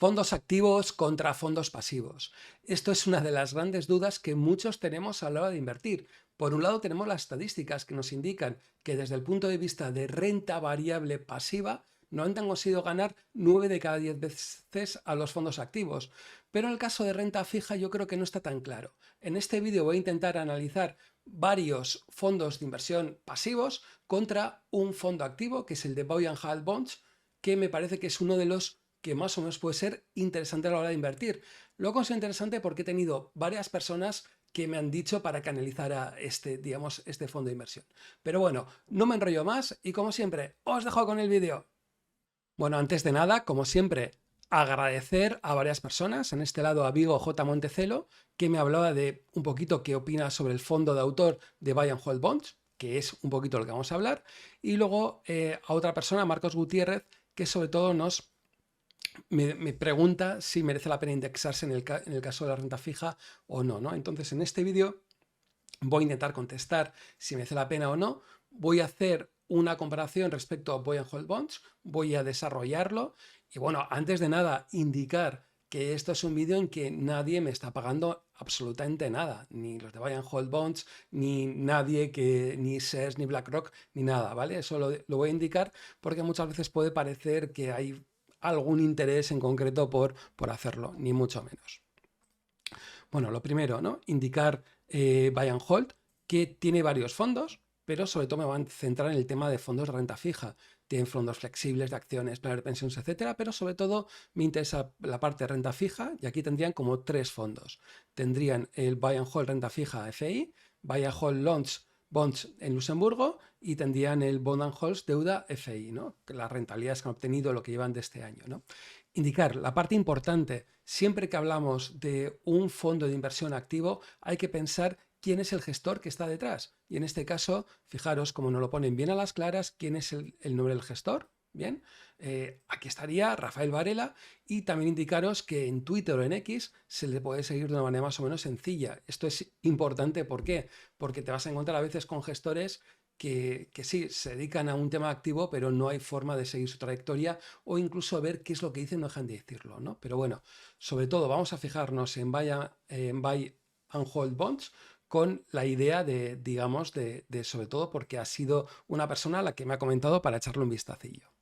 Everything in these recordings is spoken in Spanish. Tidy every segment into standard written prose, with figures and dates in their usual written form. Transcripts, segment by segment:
Fondos activos contra fondos pasivos. Esto es una de las grandes dudas que muchos tenemos a la hora de invertir. Por un lado tenemos las estadísticas que nos indican que desde el punto de vista de renta variable pasiva no han conseguido ganar 9 de cada 10 veces a los fondos activos. Pero en el caso de renta fija yo creo que no está tan claro. En este vídeo voy a intentar analizar varios fondos de inversión pasivos contra un fondo activo que es el de Buy and Hold Bonds, que me parece que es uno de los que más o menos puede ser interesante a la hora de invertir. Lo considero interesante porque he tenido varias personas que me han dicho para que analizara este fondo de inversión. Pero bueno, no me enrollo más y como siempre, os dejo con el vídeo. Bueno, antes de nada, como siempre, agradecer a varias personas, en este lado a Vigo J. Montecelo, que me hablaba de un poquito qué opina sobre el fondo de autor de Buy and Hold Bonds, que es un poquito lo que vamos a hablar, y luego a otra persona, Marcos Gutiérrez, que sobre todo me pregunta si merece la pena indexarse en el caso de la renta fija o no, ¿no? Entonces, en este vídeo voy a intentar contestar si merece la pena o no. Voy a hacer una comparación respecto a Buy and Hold Bonds, voy a desarrollarlo y bueno, antes de nada, indicar que esto es un vídeo en que nadie me está pagando absolutamente nada, ni los de Buy and Hold Bonds, ni nadie ni SES, ni BlackRock, ni nada, ¿vale? Eso lo voy a indicar porque muchas veces puede parecer que hay algún interés en concreto por hacerlo, ni mucho menos. Bueno, lo primero, ¿no? Indicar Buy and Hold, que tiene varios fondos, pero sobre todo me van a centrar en el tema de fondos de renta fija. Tienen fondos flexibles de acciones, planes de pensiones, etcétera, pero sobre todo me interesa la parte de renta fija y aquí tendrían como 3 fondos. Tendrían el Buy and Hold renta fija FI, Buy and Hold Bonds en Luxemburgo y tendrían el Bond and Hold deuda FI, ¿no? Las rentabilidades que han obtenido, lo que llevan de este año, ¿no? Indicar la parte importante, siempre que hablamos de un fondo de inversión activo, hay que pensar quién es el gestor que está detrás. Y en este caso, fijaros, como nos lo ponen bien a las claras, quién es el nombre del gestor. Bien, aquí estaría Rafael Varela y también indicaros que en Twitter o en X se le puede seguir de una manera más o menos sencilla. Esto es importante, ¿por qué? Porque te vas a encontrar a veces con gestores que sí, se dedican a un tema activo, pero no hay forma de seguir su trayectoria o incluso ver qué es lo que dicen, no dejan de decirlo, ¿no? Pero bueno, sobre todo vamos a fijarnos en Buy and Hold Bonds con la idea de, digamos, de sobre todo porque ha sido una persona a la que me ha comentado para echarle un vistacillo.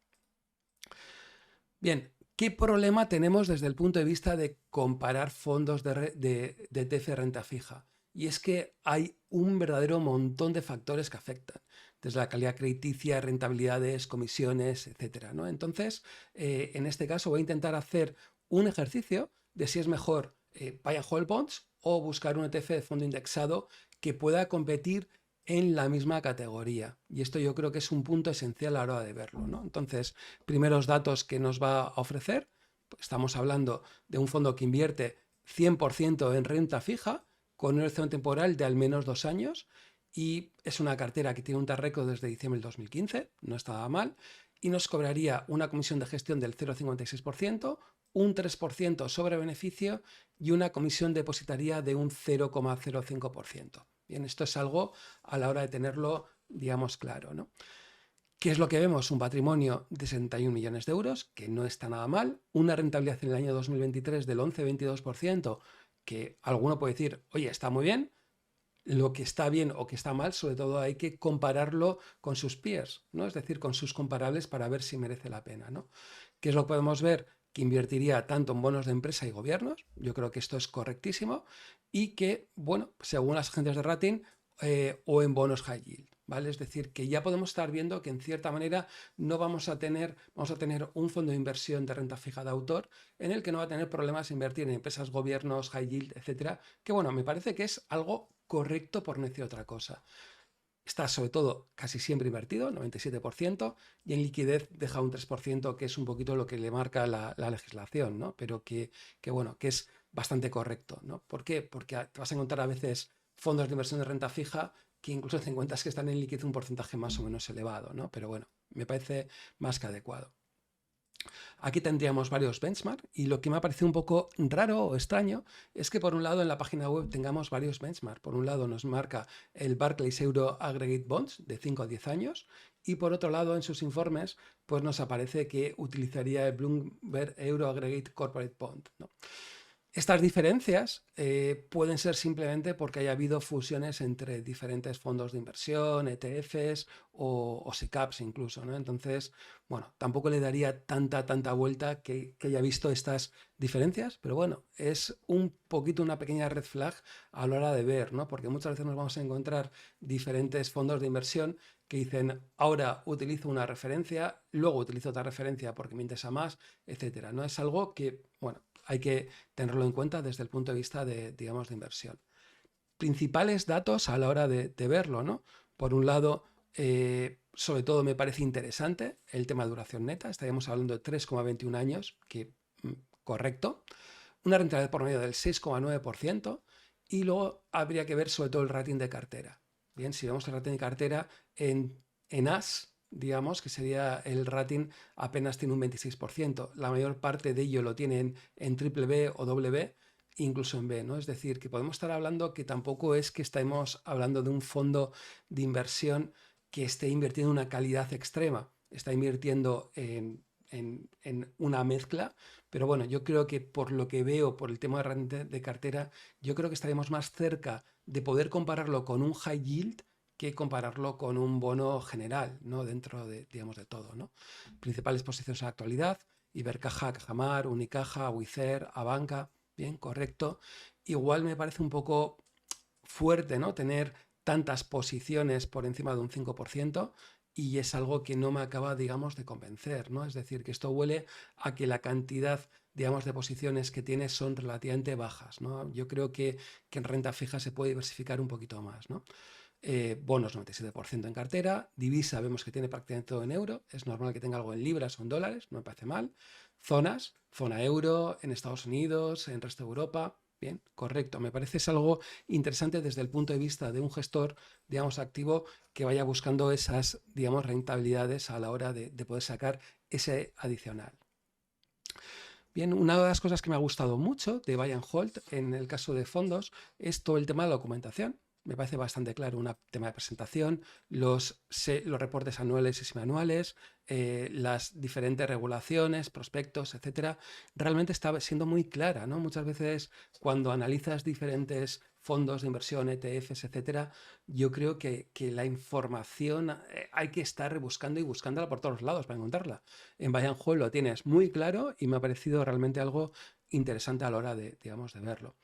Bien, ¿qué problema tenemos desde el punto de vista de comparar fondos de ETF renta fija? Y es que hay un verdadero montón de factores que afectan, desde la calidad crediticia, rentabilidades, comisiones, etcétera, ¿no? Entonces, en este caso voy a intentar hacer un ejercicio de si es mejor Buy and Hold Bonds o buscar un ETF de fondo indexado que pueda competir en la misma categoría. Y esto yo creo que es un punto esencial a la hora de verlo, ¿no? Entonces, primeros datos que nos va a ofrecer, pues estamos hablando de un fondo que invierte 100% en renta fija con un horizonte temporal de al menos 2 años y es una cartera que tiene un track record desde diciembre del 2015, no estaba mal, y nos cobraría una comisión de gestión del 0,56%, un 3% sobre beneficio y una comisión depositaria de un 0,05%. Bien, esto es algo a la hora de tenerlo, digamos, claro, ¿no? ¿Qué es lo que vemos? Un patrimonio de 61 millones de euros, que no está nada mal, una rentabilidad en el año 2023 del 11,22%, que alguno puede decir, oye, está muy bien. Lo que está bien o que está mal, sobre todo hay que compararlo con sus peers, ¿no? Es decir, con sus comparables para ver si merece la pena, ¿no? ¿Qué es lo que podemos ver? Que invertiría tanto en bonos de empresa y gobiernos, yo creo que esto es correctísimo, y que, bueno, según las agencias de rating, o en bonos high yield, ¿vale? Es decir, que ya podemos estar viendo que en cierta manera no vamos a tener un fondo de inversión de renta fija de autor en el que no va a tener problemas de invertir en empresas, gobiernos, high yield, etcétera, que bueno, me parece que es algo correcto por no decir otra cosa. Está sobre todo casi siempre invertido, 97%, y en liquidez deja un 3%, que es un poquito lo que le marca la legislación, ¿no? Pero bueno, que es bastante correcto, ¿no? ¿Por qué? Porque te vas a encontrar a veces fondos de inversión de renta fija que incluso te encuentras que están en liquidez un porcentaje más o menos elevado, ¿no? Pero bueno, me parece más que adecuado. Aquí tendríamos varios benchmarks y lo que me ha parecido un poco raro o extraño es que por un lado en la página web tengamos varios benchmarks. Por un lado nos marca el Barclays Euro Aggregate Bonds de 5 a 10 años y por otro lado en sus informes pues nos aparece que utilizaría el Bloomberg Euro Aggregate Corporate Bond, ¿no? Estas diferencias pueden ser simplemente porque haya habido fusiones entre diferentes fondos de inversión, ETFs o SICAPs incluso, ¿no? Entonces, bueno, tampoco le daría tanta vuelta que haya visto estas diferencias, pero bueno, es un poquito una pequeña red flag a la hora de ver, ¿no? Porque muchas veces nos vamos a encontrar diferentes fondos de inversión que dicen, ahora utilizo una referencia, luego utilizo otra referencia porque me interesa más, etcétera, ¿no? Es algo que, bueno, hay que tenerlo en cuenta desde el punto de vista de, digamos, de inversión. Principales datos a la hora de verlo, ¿no? Por un lado, sobre todo me parece interesante el tema de duración neta, estaríamos hablando de 3,21 años, que correcto, una rentabilidad por medio del 6,9% y luego habría que ver sobre todo el rating de cartera. Bien, si vemos el rating de cartera en As, digamos que sería el rating apenas tiene un 26%. La mayor parte de ello lo tienen en triple B o doble B, incluso en B, ¿no? Es decir, que podemos estar hablando que tampoco es que estemos hablando de un fondo de inversión que esté invirtiendo en una calidad extrema, está invirtiendo en una mezcla, pero bueno, yo creo que por lo que veo, por el tema de renta de cartera, yo creo que estaremos más cerca de poder compararlo con un high yield que compararlo con un bono general, ¿no? Dentro de, digamos, de todo, ¿no? Principales posiciones en la actualidad, Ibercaja, Cajamar, Unicaja, Wicer, Abanca, bien, correcto. Igual me parece un poco fuerte, ¿no? Tener tantas posiciones por encima de un 5% y es algo que no me acaba, digamos, de convencer, ¿no? Es decir, que esto huele a que la cantidad, digamos, de posiciones que tienes son relativamente bajas, ¿no? Yo creo que en renta fija se puede diversificar un poquito más, ¿no? Bonos 97% en cartera, divisa vemos que tiene prácticamente todo en euro, es normal que tenga algo en libras o en dólares, no me parece mal, zonas, zona euro, en Estados Unidos, en el resto de Europa, bien, correcto, me parece es algo interesante desde el punto de vista de un gestor, digamos, activo que vaya buscando esas, digamos, rentabilidades a la hora de poder sacar ese adicional. Bien, una de las cosas que me ha gustado mucho de Buy and Hold en el caso de fondos es todo el tema de la documentación. Me parece bastante claro un tema de presentación, los reportes anuales y semianuales, las diferentes regulaciones, prospectos, etcétera. Realmente está siendo muy clara, ¿no? Muchas veces cuando analizas diferentes fondos de inversión, ETFs, etcétera, yo creo que la información hay que estar rebuscando y buscándola por todos lados para encontrarla. En Buy and Hold lo tienes muy claro y me ha parecido realmente algo interesante a la hora de, digamos, de verlo.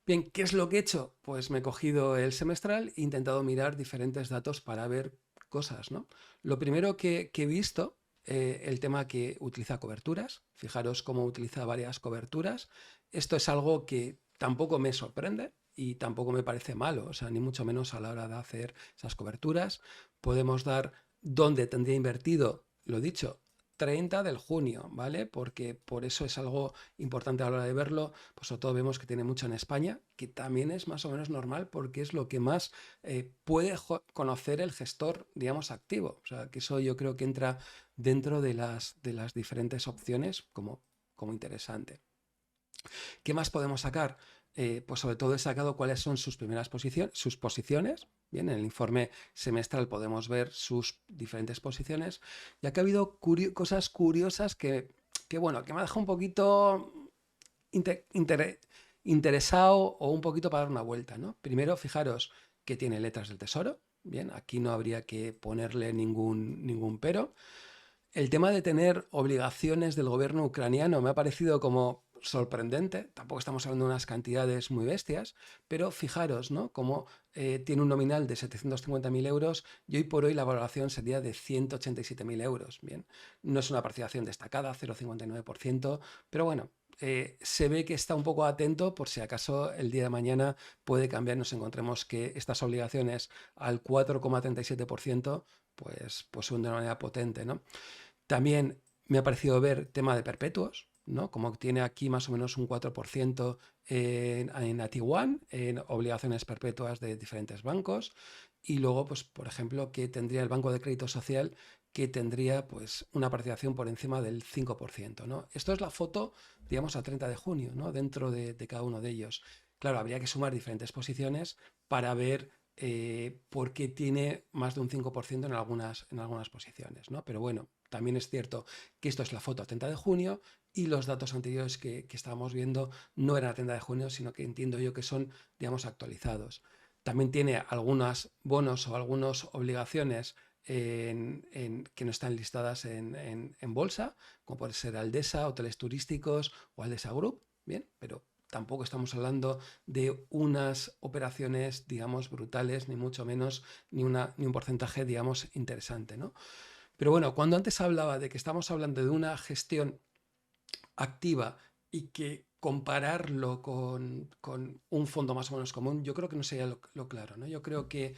Bien, ¿qué es lo que he hecho? Pues me he cogido el semestral e intentado mirar diferentes datos para ver cosas, ¿no? Lo primero que he visto, el tema que utiliza coberturas. Fijaros cómo utiliza varias coberturas. Esto es algo que tampoco me sorprende y tampoco me parece malo, o sea, ni mucho menos a la hora de hacer esas coberturas. Podemos dar dónde tendría invertido, lo dicho, 30 de junio, ¿vale? Porque por eso es algo importante a la hora de verlo, pues sobre todo vemos que tiene mucho en España, que también es más o menos normal porque es lo que más puede conocer el gestor, digamos, activo. O sea, que eso yo creo que entra dentro de las diferentes opciones como interesante. ¿Qué más podemos sacar? Pues sobre todo he sacado cuáles son sus primeras posiciones, sus posiciones. Bien, en el informe semestral podemos ver sus diferentes posiciones, ya que ha habido cosas curiosas bueno, que me ha dejado un poquito interesado o un poquito para dar una vuelta, ¿no? Primero, fijaros que tiene letras del Tesoro. Bien, aquí no habría que ponerle ningún pero. El tema de tener obligaciones del gobierno ucraniano me ha parecido como sorprendente. Tampoco estamos hablando de unas cantidades muy bestias, pero fijaros, ¿no? Como tiene un nominal de 750.000 euros y hoy por hoy la valoración sería de 187.000 euros. Bien, no es una participación destacada, 0,59%, pero bueno, se ve que está un poco atento por si acaso el día de mañana puede cambiar y nos encontremos que estas obligaciones al 4,37% pues suben de una manera potente, ¿no? También me ha parecido ver tema de perpetuos, ¿no? Como tiene aquí más o menos un 4% en AT1, en obligaciones perpetuas de diferentes bancos. Y luego, pues, por ejemplo, que tendría el Banco de Crédito Social que tendría pues una participación por encima del 5%, ¿no? Esto es la foto, digamos, a 30 de junio, ¿no? Dentro de cada uno de ellos. Claro, habría que sumar diferentes posiciones para ver por qué tiene más de un 5% en algunas posiciones, ¿no? Pero bueno, también es cierto que esto es la foto a 30 de junio y los datos anteriores que estábamos viendo no eran a 30 de junio, sino que entiendo yo que son, digamos, actualizados. También tiene algunos bonos o algunas obligaciones que no están listadas en bolsa, como puede ser Aldesa, hoteles turísticos o Aldesa Group, bien, pero tampoco estamos hablando de unas operaciones, digamos, brutales, ni mucho menos, ni un porcentaje, digamos, interesante, ¿no? Pero bueno, cuando antes hablaba de que estamos hablando de una gestión activa y que compararlo con un fondo más o menos común, yo creo que no sería lo claro, ¿no? Yo creo que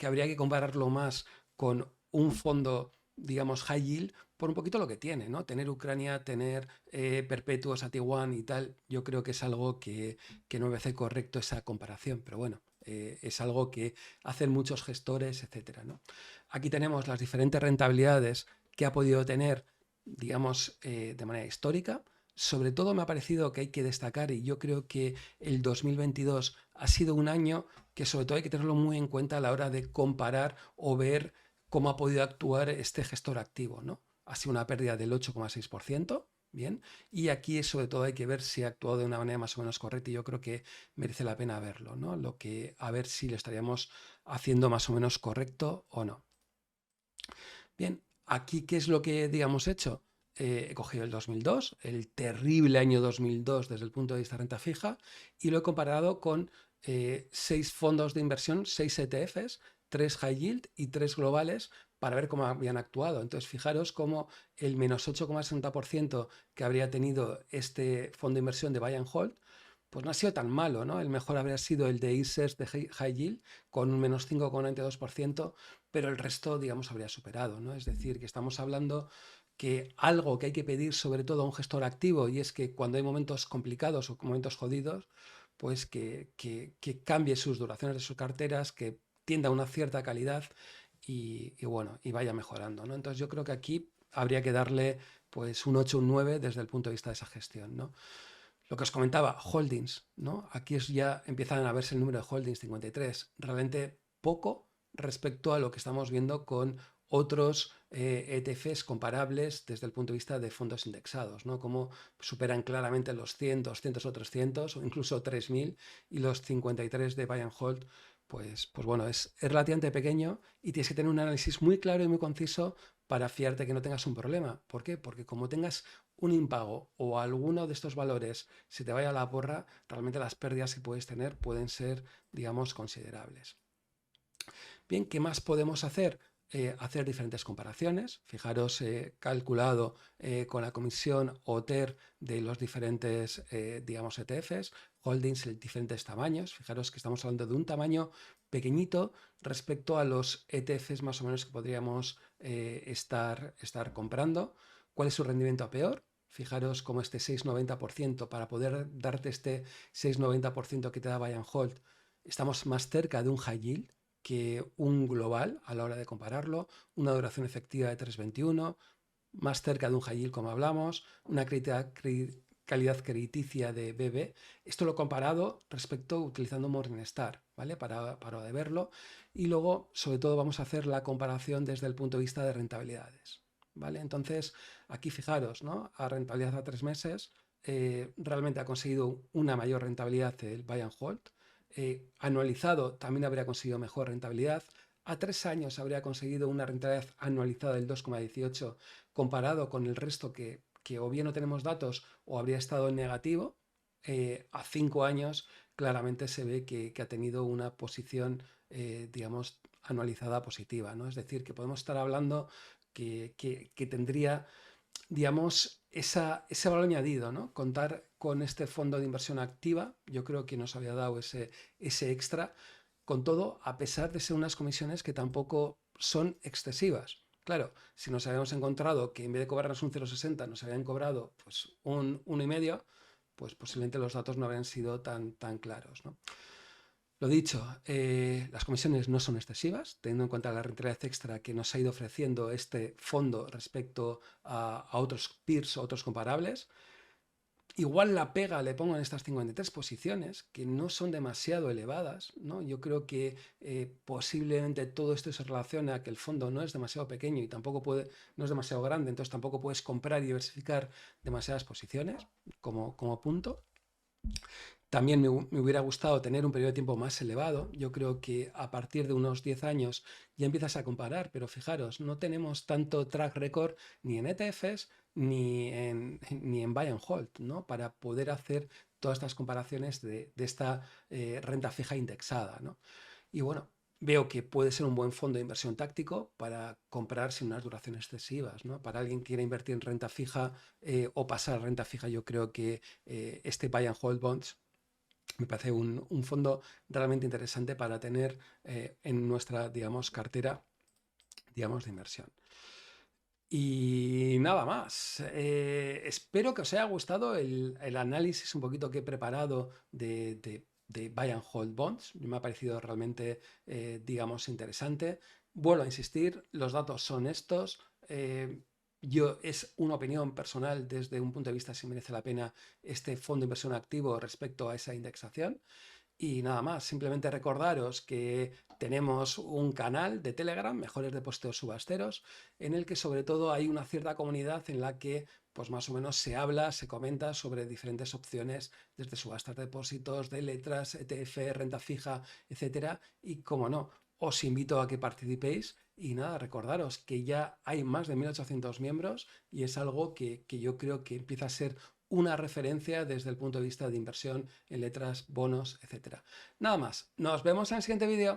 habría que compararlo más con un fondo, digamos, high yield, por un poquito lo que tiene, ¿no? Tener Ucrania, tener perpetuos a Taiwán y tal, yo creo que es algo que no me parece correcto esa comparación, pero bueno, es algo que hacen muchos gestores, etcétera, ¿no? Aquí tenemos las diferentes rentabilidades que ha podido tener, digamos, de manera histórica. Sobre todo me ha parecido que hay que destacar, y yo creo que el 2022 ha sido un año que sobre todo hay que tenerlo muy en cuenta a la hora de comparar o ver cómo ha podido actuar este gestor activo, ¿no? Ha sido una pérdida del 8,6%, bien, y aquí sobre todo hay que ver si ha actuado de una manera más o menos correcta y yo creo que merece la pena verlo, ¿no? A ver si lo estaríamos haciendo más o menos correcto o no. Bien, aquí, ¿qué es lo que, digamos, hecho? He cogido el 2002, el terrible año 2002 desde el punto de vista de renta fija, y lo he comparado con 6 fondos de inversión, 6 ETFs, 3 high yield y 3 globales, para ver cómo habían actuado. Entonces, fijaros cómo el menos 8,60% que habría tenido este fondo de inversión de buy and hold, pues no ha sido tan malo, ¿no? El mejor habría sido el de ICES de high yield, con un menos 5,92%, pero el resto, digamos, habría superado, ¿no? Es decir, que estamos hablando que algo que hay que pedir sobre todo a un gestor activo, y es que cuando hay momentos complicados o momentos jodidos, pues que cambie sus duraciones de sus carteras, que tienda a una cierta calidad y bueno, y vaya mejorando, ¿no? Entonces yo creo que aquí habría que darle pues un 8, un 9 desde el punto de vista de esa gestión, ¿no? Lo que os comentaba, holdings, ¿no? Aquí ya empiezan a verse el número de holdings, 53, realmente poco respecto a lo que estamos viendo con otros ETFs comparables desde el punto de vista de fondos indexados, ¿no? Como superan claramente los 100, 200 o 300 o incluso 3000 y los 53 de buy and hold, pues bueno, es relativamente pequeño y tienes que tener un análisis muy claro y muy conciso para fiarte que no tengas un problema. ¿Por qué? Porque como tengas un impago o alguno de estos valores se te vaya a la porra, realmente las pérdidas que puedes tener pueden ser, digamos, considerables. Bien, ¿qué más podemos hacer? Hacer diferentes comparaciones. Fijaros, calculado con la comisión OTER de los diferentes, digamos, ETFs, holdings en diferentes tamaños. Fijaros que estamos hablando de un tamaño pequeñito respecto a los ETFs más o menos que podríamos estar comprando. ¿Cuál es su rendimiento a peor? Fijaros como este 6,90%, para poder darte este 6,90% que te da buy and hold, estamos más cerca de un high yield que un global a la hora de compararlo, una duración efectiva de 3,21, más cerca de un high yield como hablamos, una calidad crediticia de BB. Esto lo he comparado respecto utilizando Morningstar, ¿vale? Para de verlo. Y luego, sobre todo, vamos a hacer la comparación desde el punto de vista de rentabilidades, ¿vale? Entonces, aquí fijaros, ¿no? A rentabilidad a 3 meses, realmente ha conseguido una mayor rentabilidad el buy and hold. Anualizado también habría conseguido mejor rentabilidad. A 3 años habría conseguido una rentabilidad anualizada del 2,18 comparado con el resto que o bien no tenemos datos o habría estado en negativo. A 5 años claramente se ve que ha tenido una posición, digamos, anualizada positiva, ¿no? Es decir, que podemos estar hablando que tendría, digamos, ese valor añadido, ¿no? Contar con este fondo de inversión activa, yo creo que nos había dado ese extra, con todo, a pesar de ser unas comisiones que tampoco son excesivas. Claro, si nos habíamos encontrado que en vez de cobrarnos un 0,60 nos habían cobrado pues un 1,5, pues posiblemente los datos no habrían sido tan claros, ¿no? Lo dicho, las comisiones no son excesivas, teniendo en cuenta la rentabilidad extra que nos ha ido ofreciendo este fondo respecto a otros peers o otros comparables. Igual la pega le pongo en estas 53 posiciones, que no son demasiado elevadas, ¿no? Yo creo que posiblemente todo esto se relaciona a que el fondo no es demasiado pequeño y tampoco no es demasiado grande, entonces tampoco puedes comprar y diversificar demasiadas posiciones como punto. También me hubiera gustado tener un periodo de tiempo más elevado. Yo creo que a partir de unos 10 años ya empiezas a comparar, pero fijaros, no tenemos tanto track record ni en ETFs ni en buy and hold, ¿no? Para poder hacer todas estas comparaciones de esta renta fija indexada, ¿no? Y bueno, veo que puede ser un buen fondo de inversión táctico para comprar sin unas duraciones excesivas, ¿no? Para alguien que quiera invertir en renta fija o pasar a renta fija, yo creo que este buy and hold bonds me parece un fondo realmente interesante para tener en nuestra, digamos, cartera, digamos, de inversión. Y nada más. Espero que os haya gustado el análisis un poquito que he preparado de buy and hold bonds. Me ha parecido realmente, digamos, interesante. Vuelvo a insistir, los datos son estos. Es una opinión personal desde un punto de vista si merece la pena este fondo de inversión activo respecto a esa indexación. Y nada más, simplemente recordaros que tenemos un canal de Telegram, Mejores Depósitos Subasteros, en el que sobre todo hay una cierta comunidad en la que pues más o menos se habla, se comenta sobre diferentes opciones, desde subastas de depósitos, de letras, ETF, renta fija, etcétera. Y como no, os invito a que participéis y nada, recordaros que ya hay más de 1800 miembros y es algo que yo creo que empieza a ser una referencia desde el punto de vista de inversión en letras, bonos, etcétera. Nada más, nos vemos en el siguiente vídeo.